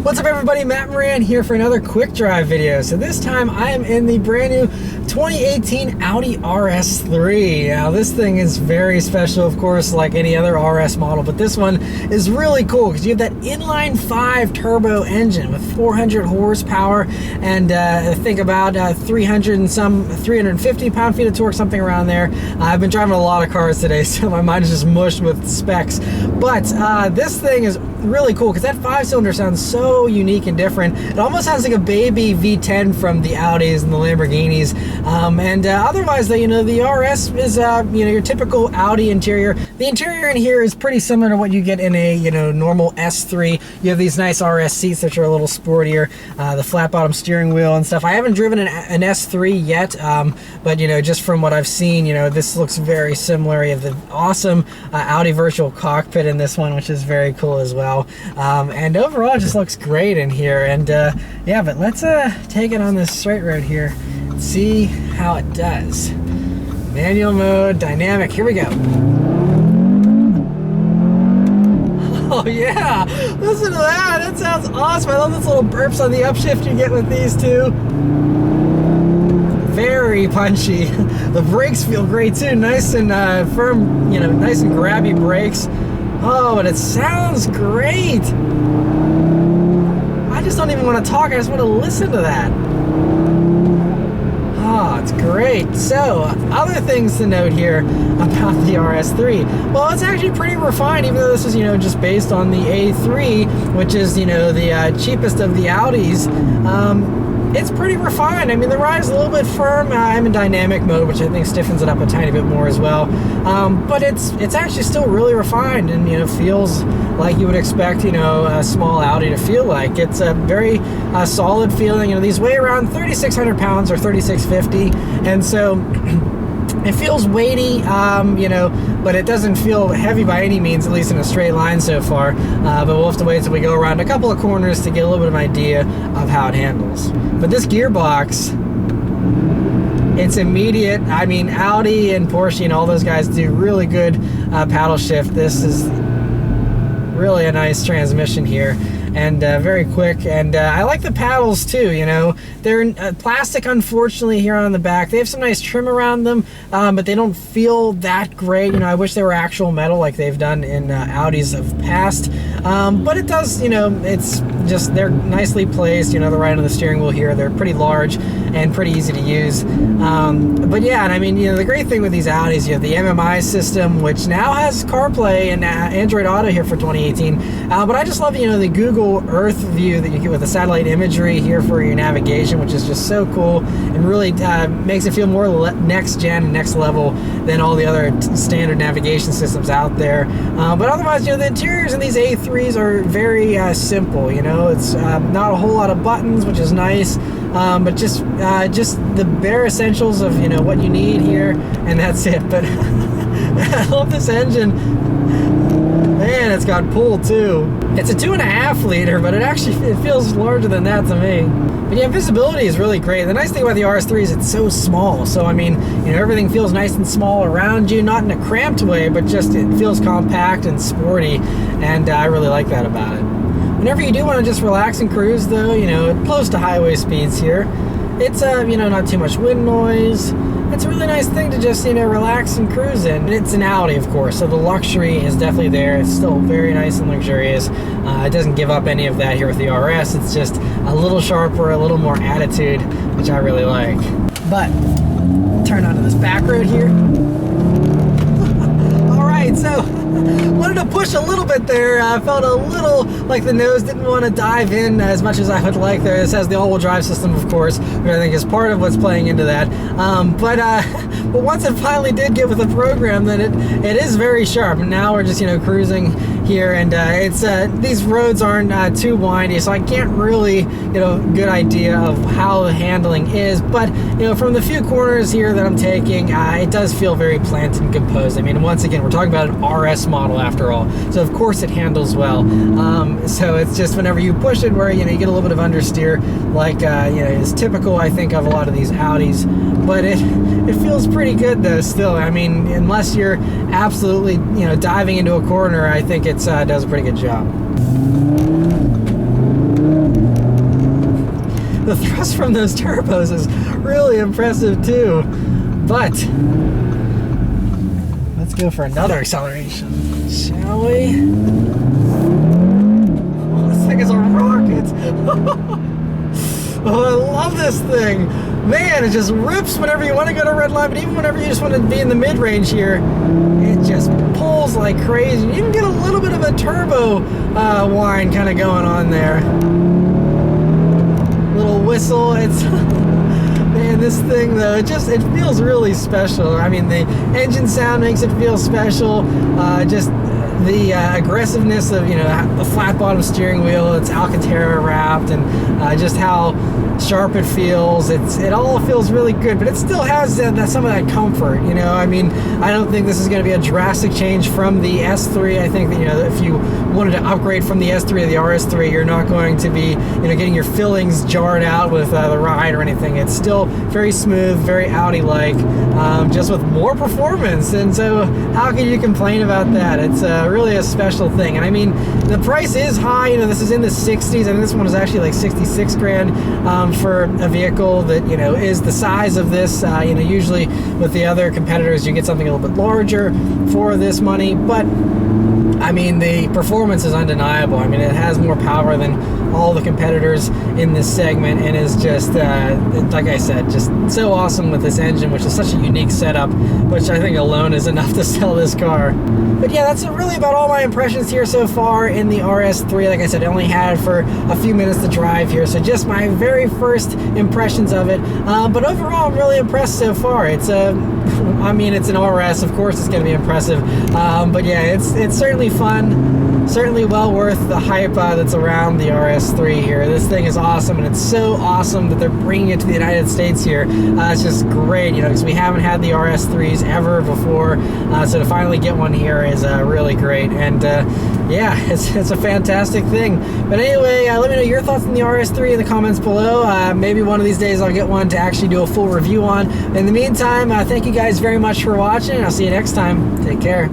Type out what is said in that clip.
What's up everybody, Matt Moran here for another quick drive video. So this time I am in the brand new 2018 Audi RS3. Now this thing is very special, of course, like any other RS model, but this one is really cool because you have that inline 5 turbo engine with 400 horsepower and I think about 350 pound-feet of torque, something around there. I've been driving a lot of cars today, so my mind is just mushed with specs. But this thing is really cool because that 5-cylinder sounds so unique and different. It almost has like a baby V10 from the Audis and the Lamborghinis. Otherwise, though, the RS is your typical Audi interior. The interior in here is pretty similar to what you get in a normal S3. You have these nice RS seats that are a little sportier, the flat bottom steering wheel and stuff. I haven't driven an S3 yet, but just from what I've seen, this looks very similar. You have the awesome Audi virtual cockpit in this one, which is very cool as well. And overall, it just looks great in here. And yeah, but let's take it on this straight road here and see how it does. Manual mode, dynamic, here we go. Oh yeah, listen to that, that sounds awesome. I love those little burps on the upshift you get with these two. Very punchy. The brakes feel great too, nice and firm, nice and grabby brakes. Oh, and it sounds great. I just don't even want to talk, I just want to listen to that. Oh, it's great. So, other things to note here about the RS3. Well, it's actually pretty refined, even though this is, just based on the A3, which is, the cheapest of the Audis. It's pretty refined. I mean, the ride is a little bit firm. I'm in dynamic mode, which I think stiffens it up a tiny bit more as well. But it's actually still really refined and, feels like you would expect, a small Audi to feel like. It's a very solid feeling. These weigh around 3,600 pounds or 3,650. And so it feels weighty, but it doesn't feel heavy by any means, at least in a straight line so far. But we'll have to wait until we go around a couple of corners to get a little bit of an idea of how it handles. But this gearbox, it's immediate. I mean, Audi and Porsche and all those guys do really good paddle shift. This is really a nice transmission here. And very quick, and I like the paddles too. They're plastic, unfortunately, here on the back. They have some nice trim around them, but they don't feel that great. I wish they were actual metal like they've done in Audis of past. But it does, it's just, they're nicely placed. The right on the steering wheel here, they're pretty large and pretty easy to use. But yeah, and I mean, the great thing with these Audis, you have the Mmi System, which now has CarPlay and Android Auto here for 2018. But I just love, the Google Earth view that you get with the satellite imagery here for your navigation, which is just so cool and really makes it feel more next gen and next level than all the other standard navigation systems out there. But otherwise, the interiors in these A3s are very simple. It's not a whole lot of buttons, which is nice, but just the bare essentials of what you need here, and that's it. But I love this engine. Man, it's got pull too. It's a 2.5 liter, but it feels larger than that to me. But yeah, visibility is really great. The nice thing about the RS3 is it's so small. So I mean, everything feels nice and small around you, not in a cramped way, but just it feels compact and sporty, and I really like that about it. Whenever you do want to just relax and cruise, though, close to highway speeds here, it's not too much wind noise. It's a really nice thing to just, relax and cruise in. It's an Audi, of course, so the luxury is definitely there. It's still very nice and luxurious. It doesn't give up any of that here with the RS. It's just a little sharper, a little more attitude, which I really like. But, turn onto this back road here. All right, so wanted to push a little bit there. I felt a little like the nose didn't want to dive in as much as I would like there. This has the all-wheel drive system, of course, which I think is part of what's playing into that. But once it finally did get with the program, then it is very sharp. And now we're just cruising here, and it's these roads aren't too windy, so I can't really get a good idea of how the handling is. But from the few corners here that I'm taking, it does feel very planted and composed. I mean, once again, we're talking about an RS model after all, so of course it handles well. So it's just whenever you push it, where you get a little bit of understeer, like is typical, I think, of a lot of these Audis. But it feels pretty good though. Still, I mean, unless you're absolutely diving into a corner, I think it does a pretty good job. the thrust from those turbos is really impressive too. But let's go for another acceleration, shall we? Oh, this thing is a rocket. Oh, I love this thing. Man, it just rips whenever you want to go to red line, but even whenever you just want to be in the mid-range here, it just pulls like crazy. You even get a little bit of a turbo whine kind of going on there. Little whistle. It's man, this thing though, it feels really special. I mean, the engine sound makes it feel special. Just the aggressiveness of, you know, the flat bottom steering wheel, it's Alcantara wrapped, and just how sharp it feels. It all feels really good, but it still has some of that comfort, you know. I mean, I don't think this is going to be a drastic change from the S3. I think that, you know, if you wanted to upgrade from the S3 to the RS3, you're not going to be, you know, getting your fillings jarred out with the ride or anything. It's still very smooth, very Audi-like, just with more performance. And so how can you complain about that? It's really a special thing. And I mean, the price is high. You know, this is in the 60s. I think this one is actually like 66 grand for a vehicle that, you know, is the size of this. You know, usually with the other competitors, you get something a little bit larger for this money. But I mean, the performance is undeniable. I mean, it has more power than all the competitors in this segment, and is just, like I said, just so awesome with this engine, which is such a unique setup, which I think alone is enough to sell this car. But yeah, that's really about all my impressions here so far in the RS3. Like I said, I only had it for a few minutes to drive here, so just my very first impressions of it. But overall, I'm really impressed so far. It's I mean, it's an RS, of course it's going to be impressive. But yeah, it's certainly fun, certainly well worth the hype that's around the RS3 here. This thing is awesome, and it's so awesome that they're bringing it to the United States here. It's just great, you know, because we haven't had the RS3s ever before, so to finally get one here is really great. And yeah, it's a fantastic thing. But anyway, let me know your thoughts on the RS3 in the comments below. Maybe one of these days I'll get one to actually do a full review on. In the meantime, thank you guys very much for watching, and I'll see you next time. Take care.